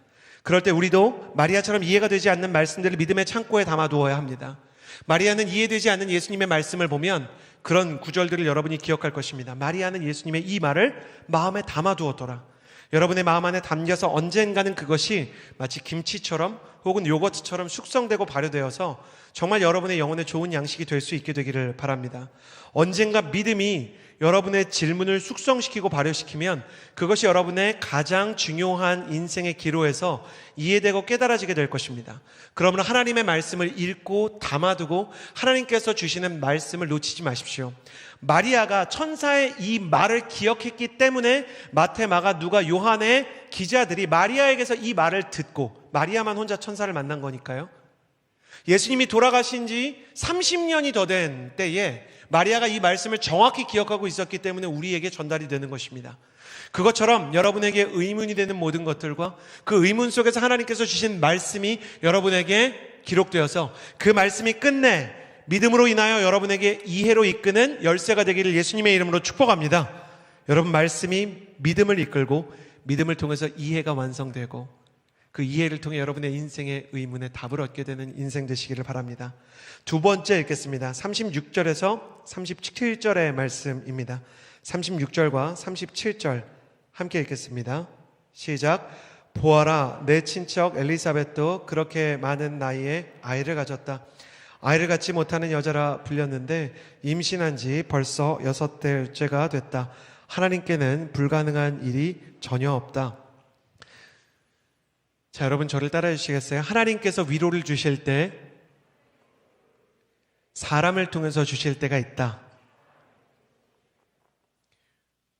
그럴 때 우리도 마리아처럼 이해가 되지 않는 말씀들을 믿음의 창고에 담아두어야 합니다. 마리아는 이해되지 않는 예수님의 말씀을 보면 그런 구절들을 여러분이 기억할 것입니다. 마리아는 예수님의 이 말을 마음에 담아두었더라. 여러분의 마음 안에 담겨서 언젠가는 그것이 마치 김치처럼 혹은 요거트처럼 숙성되고 발효되어서 정말 여러분의 영혼에 좋은 양식이 될 수 있게 되기를 바랍니다. 언젠가 믿음이 여러분의 질문을 숙성시키고 발효시키면 그것이 여러분의 가장 중요한 인생의 기로에서 이해되고 깨달아지게 될 것입니다. 그러므로 하나님의 말씀을 읽고 담아두고 하나님께서 주시는 말씀을 놓치지 마십시오. 마리아가 천사의 이 말을 기억했기 때문에 마태, 마가, 누가, 요한의 기자들이 마리아에게서 이 말을 듣고 마리아만 혼자 천사를 만난 거니까요. 예수님이 돌아가신 지 30년이 더 된 때에 마리아가 이 말씀을 정확히 기억하고 있었기 때문에 우리에게 전달이 되는 것입니다. 그것처럼 여러분에게 의문이 되는 모든 것들과 그 의문 속에서 하나님께서 주신 말씀이 여러분에게 기록되어서 그 말씀이 끝내 믿음으로 인하여 여러분에게 이해로 이끄는 열쇠가 되기를 예수님의 이름으로 축복합니다. 여러분 말씀이 믿음을 이끌고 믿음을 통해서 이해가 완성되고 그 이해를 통해 여러분의 인생의 의문에 답을 얻게 되는 인생 되시기를 바랍니다. 두 번째 읽겠습니다. 36절에서 37절의 말씀입니다. 36절과 37절 함께 읽겠습니다. 시작. 보아라, 내 친척 엘리사벳도 그렇게 많은 나이에 아이를 가졌다. 아이를 갖지 못하는 여자라 불렸는데 임신한 지 벌써 6달째가 됐다. 하나님께는 불가능한 일이 전혀 없다. 자, 여러분 저를 따라해 주시겠어요? 하나님께서 위로를 주실 때 사람을 통해서 주실 때가 있다.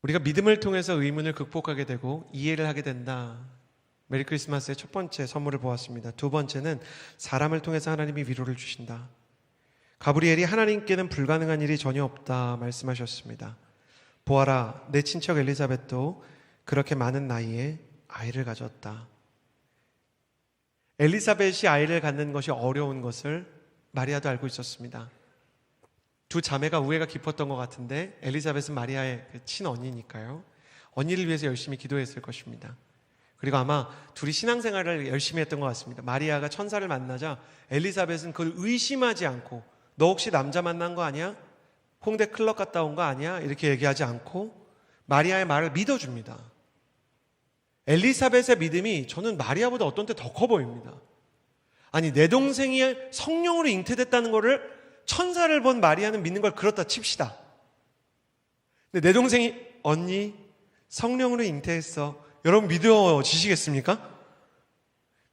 우리가 믿음을 통해서 의문을 극복하게 되고 이해를 하게 된다. 메리 크리스마스의 첫 번째 선물을 보았습니다. 두 번째는 사람을 통해서 하나님이 위로를 주신다. 가브리엘이 하나님께는 불가능한 일이 전혀 없다 말씀하셨습니다. 보아라, 내 친척 엘리사벳도 그렇게 많은 나이에 아이를 가졌다. 엘리사벳이 아이를 갖는 것이 어려운 것을 마리아도 알고 있었습니다. 두 자매가 우애가 깊었던 것 같은데 엘리사벳은 마리아의 친언니니까요. 언니를 위해서 열심히 기도했을 것입니다. 그리고 아마 둘이 신앙생활을 열심히 했던 것 같습니다. 마리아가 천사를 만나자 엘리사벳은 그걸 의심하지 않고 너 혹시 남자 만난 거 아니야? 홍대 클럽 갔다 온 거 아니야? 이렇게 얘기하지 않고 마리아의 말을 믿어줍니다. 엘리사벳의 믿음이 저는 마리아보다 어떤 때 더 커 보입니다. 아니, 내 동생이 성령으로 잉태됐다는 거를 천사를 본 마리아는 믿는 걸 그렇다 칩시다. 근데 내 동생이 언니 성령으로 잉태했어. 여러분 믿어지시겠습니까?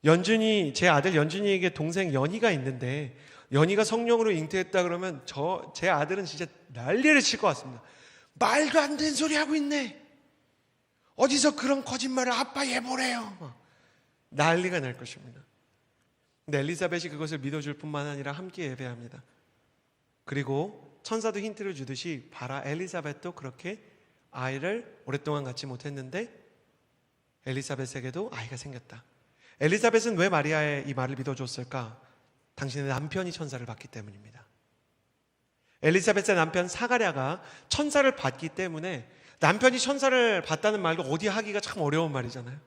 연준이, 제 아들 연준이에게 동생 연희가 있는데 연희가 성령으로 잉태했다 그러면 제 아들은 진짜 난리를 칠 것 같습니다. 말도 안 되는 소리 하고 있네. 어디서 그런 거짓말을 아빠 예보래요. 난리가 날 것입니다. 근데 엘리사벳이 그것을 믿어줄 뿐만 아니라 함께 예배합니다. 그리고 천사도 힌트를 주듯이 봐라, 엘리사벳도 그렇게 아이를 오랫동안 갖지 못했는데 엘리사벳에게도 아이가 생겼다. 엘리사벳은 왜 마리아의 이 말을 믿어줬을까? 당신의 남편이 천사를 받기 때문입니다. 엘리사벳의 남편 사가랴가 천사를 받기 때문에, 남편이 천사를 봤다는 말도 어디 하기가 참 어려운 말이잖아요.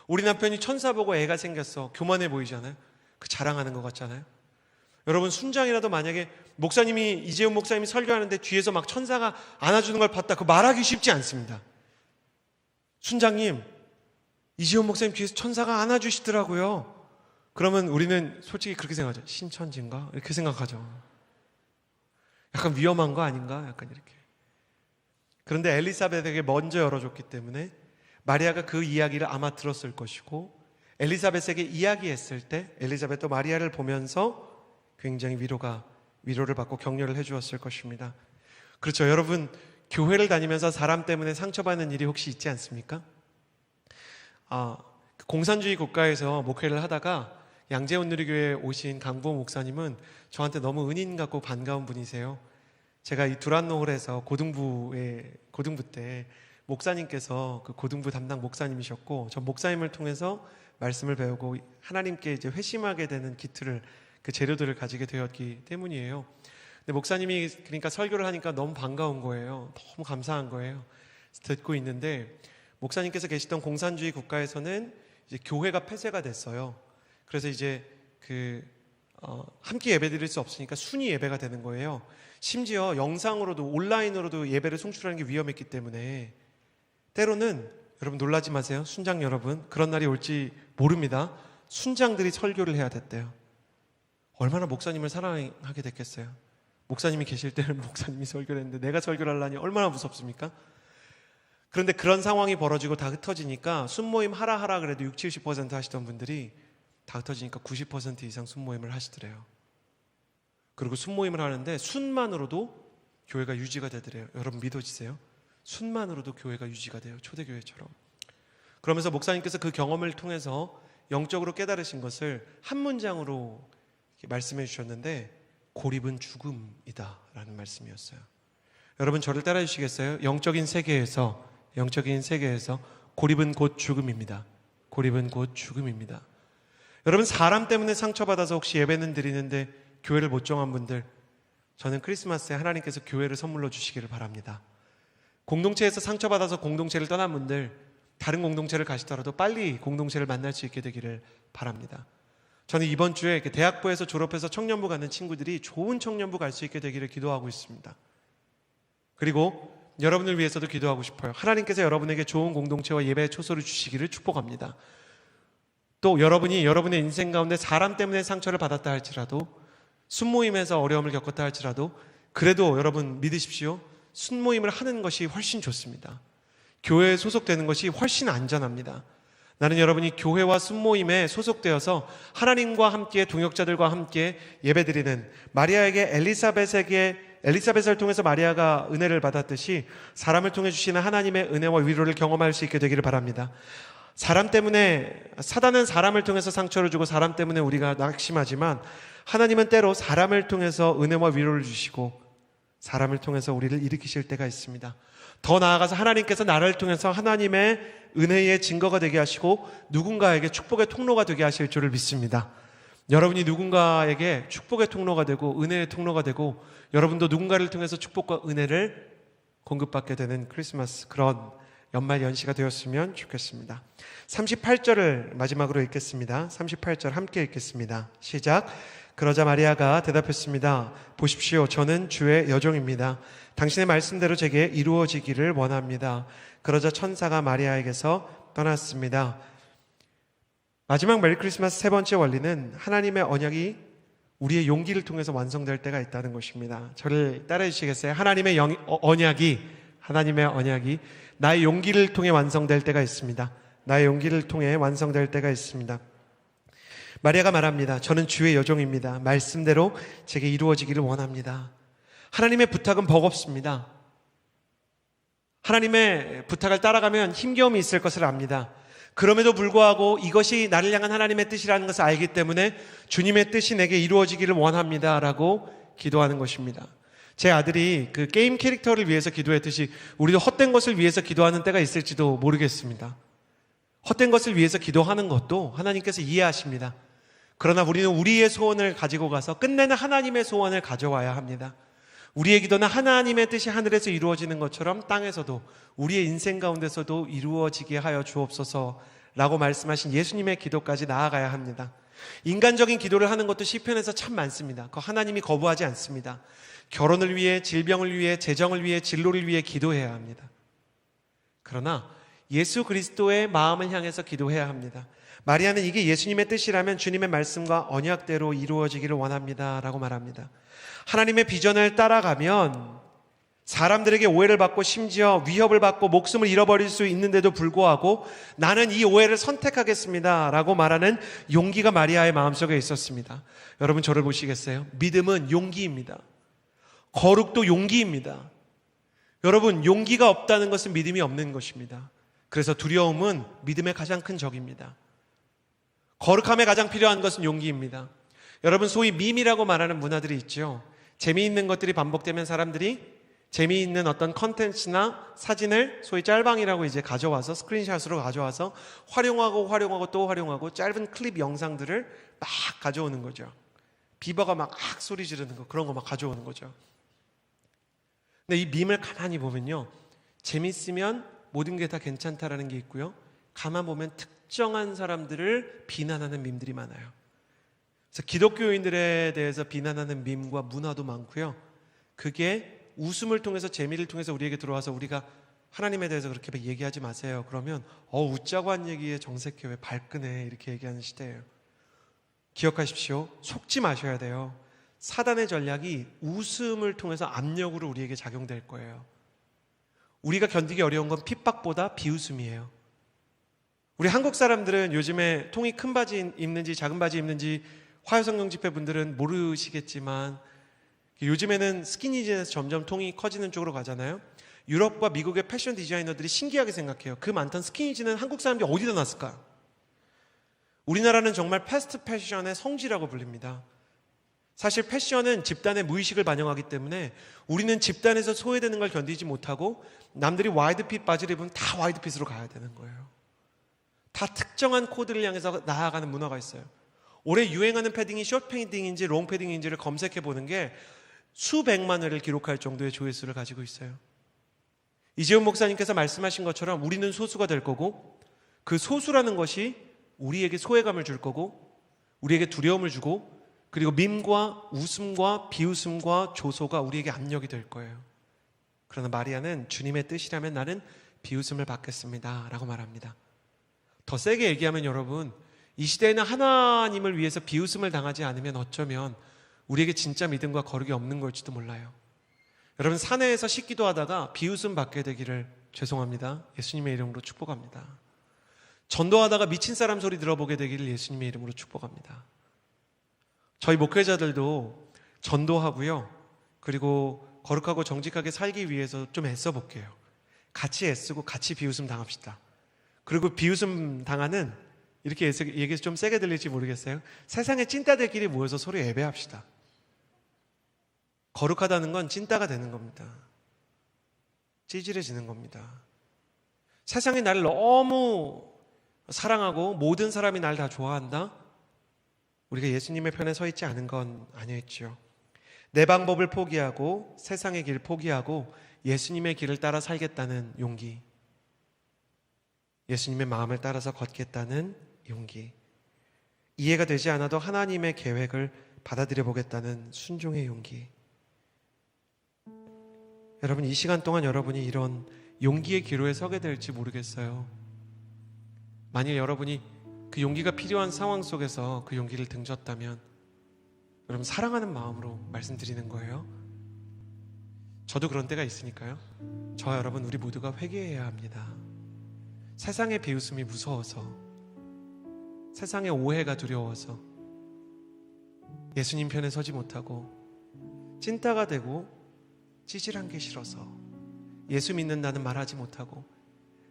우리 남편이 천사 보고 애가 생겼어. 교만해 보이잖아요. 그 자랑하는 것 같잖아요. 여러분, 순장이라도 만약에 목사님이, 이재훈 목사님이 설교하는데 뒤에서 막 천사가 안아주는 걸 봤다, 그 말하기 쉽지 않습니다. 순장님, 이재훈 목사님 뒤에서 천사가 안아주시더라고요. 그러면 우리는 솔직히 그렇게 생각하죠. 신천지인가? 이렇게 생각하죠. 약간 위험한 거 아닌가? 약간 이렇게. 그런데 엘리사벳에게 먼저 열어줬기 때문에 마리아가 그 이야기를 아마 들었을 것이고, 엘리사벳에게 이야기했을 때 엘리사벳도 마리아를 보면서 굉장히 위로를 받고 격려를 해주었을 것입니다. 그렇죠. 여러분, 교회를 다니면서 사람 때문에 상처받는 일이 혹시 있지 않습니까? 공산주의 국가에서 목회를 하다가 양재원 누리교회에 오신 강보 목사님은 저한테 너무 은인 같고 반가운 분이세요. 제가 이 두란노홀에서 고등부 때 목사님께서 그 고등부 담당 목사님이셨고, 저 목사님을 통해서 말씀을 배우고 하나님께 이제 회심하게 되는 기틀을, 그 재료들을 가지게 되었기 때문이에요. 근데 목사님이 그러니까 설교를 하니까 너무 반가운 거예요. 너무 감사한 거예요. 듣고 있는데 목사님께서 계시던 공산주의 국가에서는 이제 교회가 폐쇄가 됐어요. 그래서 이제 함께 예배드릴 수 없으니까 순위 예배가 되는 거예요. 심지어 영상으로도, 온라인으로도 예배를 송출하는 게 위험했기 때문에 때로는, 여러분 놀라지 마세요. 순장 여러분, 그런 날이 올지 모릅니다. 순장들이 설교를 해야 됐대요. 얼마나 목사님을 사랑하게 됐겠어요. 목사님이 계실 때는 목사님이 설교를 했는데 내가 설교를 하려니 얼마나 무섭습니까? 그런데 그런 상황이 벌어지고 다 흩어지니까 순모임 하라 그래도 60-70% 하시던 분들이 다 흩어지니까 90% 이상 순모임을 하시더래요. 그리고 순모임을 하는데 순만으로도 교회가 유지가 되더래요. 여러분 믿어지세요? 순만으로도 교회가 유지가 돼요. 초대교회처럼. 그러면서 목사님께서 그 경험을 통해서 영적으로 깨달으신 것을 한 문장으로 말씀해 주셨는데, 고립은 죽음이다 라는 말씀이었어요. 여러분 저를 따라 주시겠어요? 영적인 세계에서 고립은 곧 죽음입니다. 고립은 곧 죽음입니다. 여러분, 사람 때문에 상처받아서 혹시 예배는 드리는데 교회를 못 정한 분들, 저는 크리스마스에 하나님께서 교회를 선물로 주시기를 바랍니다. 공동체에서 상처받아서 공동체를 떠난 분들, 다른 공동체를 가시더라도 빨리 공동체를 만날 수 있게 되기를 바랍니다. 저는 이번 주에 대학부에서 졸업해서 청년부 가는 친구들이 좋은 청년부 갈 수 있게 되기를 기도하고 있습니다. 그리고 여러분을 위해서도 기도하고 싶어요. 하나님께서 여러분에게 좋은 공동체와 예배의 초소를 주시기를 축복합니다. 또 여러분이 여러분의 인생 가운데 사람 때문에 상처를 받았다 할지라도, 순모임에서 어려움을 겪었다 할지라도, 그래도 여러분 믿으십시오. 순모임을 하는 것이 훨씬 좋습니다. 교회에 소속되는 것이 훨씬 안전합니다. 나는 여러분이 교회와 순모임에 소속되어서 하나님과 함께, 동역자들과 함께 예배드리는, 마리아에게 엘리사벳을 통해서 마리아가 은혜를 받았듯이 사람을 통해 주시는 하나님의 은혜와 위로를 경험할 수 있게 되기를 바랍니다. 사람 때문에, 사단은 사람을 통해서 상처를 주고 사람 때문에 우리가 낙심하지만 하나님은 때로 사람을 통해서 은혜와 위로를 주시고 사람을 통해서 우리를 일으키실 때가 있습니다. 더 나아가서 하나님께서 나를 통해서 하나님의 은혜의 증거가 되게 하시고 누군가에게 축복의 통로가 되게 하실 줄을 믿습니다. 여러분이 누군가에게 축복의 통로가 되고 은혜의 통로가 되고 여러분도 누군가를 통해서 축복과 은혜를 공급받게 되는 크리스마스, 그런 연말 연시가 되었으면 좋겠습니다. 38절을 마지막으로 읽겠습니다. 38절 함께 읽겠습니다. 시작. 그러자 마리아가 대답했습니다. 보십시오, 저는 주의 여종입니다. 당신의 말씀대로 제게 이루어지기를 원합니다. 그러자 천사가 마리아에게서 떠났습니다. 마지막 메리 크리스마스 세 번째 원리는 하나님의 언약이 우리의 용기를 통해서 완성될 때가 있다는 것입니다. 저를 따라해 주시겠어요? 하나님의 언약이 나의 용기를 통해 완성될 때가 있습니다. 나의 용기를 통해 완성될 때가 있습니다. 마리아가 말합니다. 저는 주의 여종입니다. 말씀대로 제게 이루어지기를 원합니다. 하나님의 부탁은 버겁습니다. 하나님의 부탁을 따라가면 힘겨움이 있을 것을 압니다. 그럼에도 불구하고 이것이 나를 향한 하나님의 뜻이라는 것을 알기 때문에 주님의 뜻이 내게 이루어지기를 원합니다 라고 기도하는 것입니다. 제 아들이 그 게임 캐릭터를 위해서 기도했듯이 우리도 헛된 것을 위해서 기도하는 때가 있을지도 모르겠습니다. 헛된 것을 위해서 기도하는 것도 하나님께서 이해하십니다. 그러나 우리는 우리의 소원을 가지고 가서 끝내는 하나님의 소원을 가져와야 합니다. 우리의 기도는 하나님의 뜻이 하늘에서 이루어지는 것처럼 땅에서도 우리의 인생 가운데서도 이루어지게 하여 주옵소서 라고 말씀하신 예수님의 기도까지 나아가야 합니다. 인간적인 기도를 하는 것도 시편에서 참 많습니다. 그 하나님이 거부하지 않습니다. 결혼을 위해, 질병을 위해, 재정을 위해, 진로를 위해 기도해야 합니다. 그러나 예수 그리스도의 마음을 향해서 기도해야 합니다. 마리아는 이게 예수님의 뜻이라면 주님의 말씀과 언약대로 이루어지기를 원합니다 라고 말합니다. 하나님의 비전을 따라가면 사람들에게 오해를 받고 심지어 위협을 받고 목숨을 잃어버릴 수 있는데도 불구하고 나는 이 오해를 선택하겠습니다 라고 말하는 용기가 마리아의 마음속에 있었습니다. 여러분, 저를 보시겠어요? 믿음은 용기입니다. 거룩도 용기입니다. 여러분, 용기가 없다는 것은 믿음이 없는 것입니다. 그래서 두려움은 믿음의 가장 큰 적입니다. 거룩함에 가장 필요한 것은 용기입니다. 여러분, 소위 밈이라고 말하는 문화들이 있죠. 재미있는 것들이 반복되면 사람들이 재미있는 어떤 컨텐츠나 사진을 소위 짤방이라고 이제 가져와서 스크린샷으로 가져와서 활용하고 또 활용하고 짧은 클립 영상들을 막 가져오는 거죠. 비버가 막 소리 지르는 거, 그런 거 막 가져오는 거죠. 근데 이 밈을 가만히 보면요, 재밌으면 모든 게 다 괜찮다라는 게 있고요, 가만 보면 특정한 사람들을 비난하는 밈들이 많아요. 그래서 기독교인들에 대해서 비난하는 밈과 문화도 많고요, 그게 웃음을 통해서, 재미를 통해서 우리에게 들어와서 우리가 하나님에 대해서 그렇게 얘기하지 마세요 그러면 웃자고 한 얘기에 정색해, 왜 발끈해, 이렇게 얘기하는 시대예요. 기억하십시오. 속지 마셔야 돼요. 사단의 전략이 웃음을 통해서 압력으로 우리에게 작용될 거예요. 우리가 견디기 어려운 건 핍박보다 비웃음이에요. 우리 한국 사람들은 요즘에 통이 큰 바지 입는지 작은 바지 입는지 화요성령 집회 분들은 모르시겠지만 요즘에는 스키니진에서 점점 통이 커지는 쪽으로 가잖아요. 유럽과 미국의 패션 디자이너들이 신기하게 생각해요. 그 많던 스키니진은 한국 사람들이 어디다 놨을까? 우리나라는 정말 패스트 패션의 성지라고 불립니다. 사실 패션은 집단의 무의식을 반영하기 때문에 우리는 집단에서 소외되는 걸 견디지 못하고 남들이 와이드핏 바지를 입으면 다 와이드핏으로 가야 되는 거예요. 다 특정한 코드를 향해서 나아가는 문화가 있어요. 올해 유행하는 패딩이 숏 패딩인지 롱 패딩인지를 검색해 보는 게 수백만 회를 기록할 정도의 조회수를 가지고 있어요. 이재훈 목사님께서 말씀하신 것처럼 우리는 소수가 될 거고, 그 소수라는 것이 우리에게 소외감을 줄 거고, 우리에게 두려움을 주고, 그리고 밈과 웃음과 비웃음과 조소가 우리에게 압력이 될 거예요. 그러나 마리아는 주님의 뜻이라면 나는 비웃음을 받겠습니다 라고 말합니다. 더 세게 얘기하면 여러분, 이 시대에는 하나님을 위해서 비웃음을 당하지 않으면 어쩌면 우리에게 진짜 믿음과 거룩이 없는 걸지도 몰라요. 여러분, 사내에서 씻기도 하다가 비웃음 받게 되기를 죄송합니다. 예수님의 이름으로 축복합니다. 전도하다가 미친 사람 소리 들어보게 되기를 예수님의 이름으로 축복합니다. 저희 목회자들도 전도하고요, 그리고 거룩하고 정직하게 살기 위해서 좀 애써 볼게요. 같이 애쓰고 같이 비웃음 당합시다. 그리고 비웃음 당하는, 이렇게 얘기해서 좀 세게 들릴지 모르겠어요. 세상에 찐따들끼리 모여서 서로 예배합시다. 거룩하다는 건 찐따가 되는 겁니다. 찌질해지는 겁니다. 세상이 나를 너무 사랑하고 모든 사람이 날 다 좋아한다? 우리가 예수님의 편에 서 있지 않은 건 아니었죠. 내 방법을 포기하고 세상의 길 포기하고 예수님의 길을 따라 살겠다는 용기, 예수님의 마음을 따라서 걷겠다는 용기, 이해가 되지 않아도 하나님의 계획을 받아들여 보겠다는 순종의 용기. 여러분, 이 시간 동안 여러분이 이런 용기의 기로에 서게 될지 모르겠어요. 만일 여러분이 그 용기가 필요한 상황 속에서 그 용기를 등졌다면 여러분, 사랑하는 마음으로 말씀드리는 거예요. 저도 그런 때가 있으니까요. 저와 여러분, 우리 모두가 회개해야 합니다. 세상의 비웃음이 무서워서, 세상의 오해가 두려워서 예수님 편에 서지 못하고 찐따가 되고 찌질한 게 싫어서 예수 믿는다는 말하지 못하고,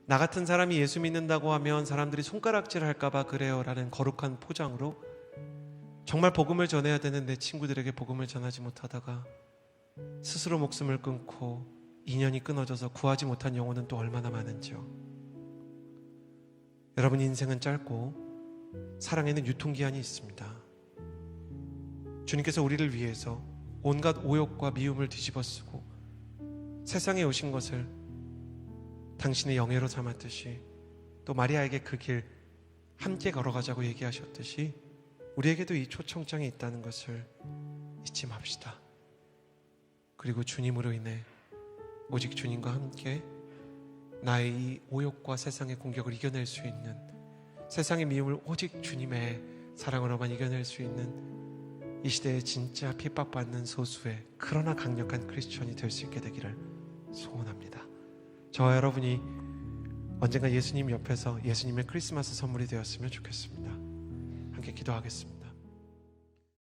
나 같은 사람이 예수 믿는다고 하면 사람들이 손가락질 할까봐 그래요 라는 거룩한 포장으로 정말 복음을 전해야 되는 내 친구들에게 복음을 전하지 못하다가 스스로 목숨을 끊고 인연이 끊어져서 구하지 못한 영혼은 또 얼마나 많은지요. 여러분, 인생은 짧고 사랑에는 유통기한이 있습니다. 주님께서 우리를 위해서 온갖 오욕과 미움을 뒤집어쓰고 세상에 오신 것을 당신의 영예로 삼았듯이, 또 마리아에게 그 길 함께 걸어가자고 얘기하셨듯이 우리에게도 이 초청장이 있다는 것을 잊지 맙시다. 그리고 주님으로 인해 오직 주님과 함께 나의 이 오욕과 세상의 공격을 이겨낼 수 있는, 세상의 미움을 오직 주님의 사랑으로만 이겨낼 수 있는 이 시대에 진짜 핍박받는 소수의 그러나 강력한 크리스천이 될 수 있게 되기를 소원합니다. 저와 여러분이 언젠가 예수님 옆에서 예수님의 크리스마스 선물이 되었으면 좋겠습니다. 함께 기도하겠습니다.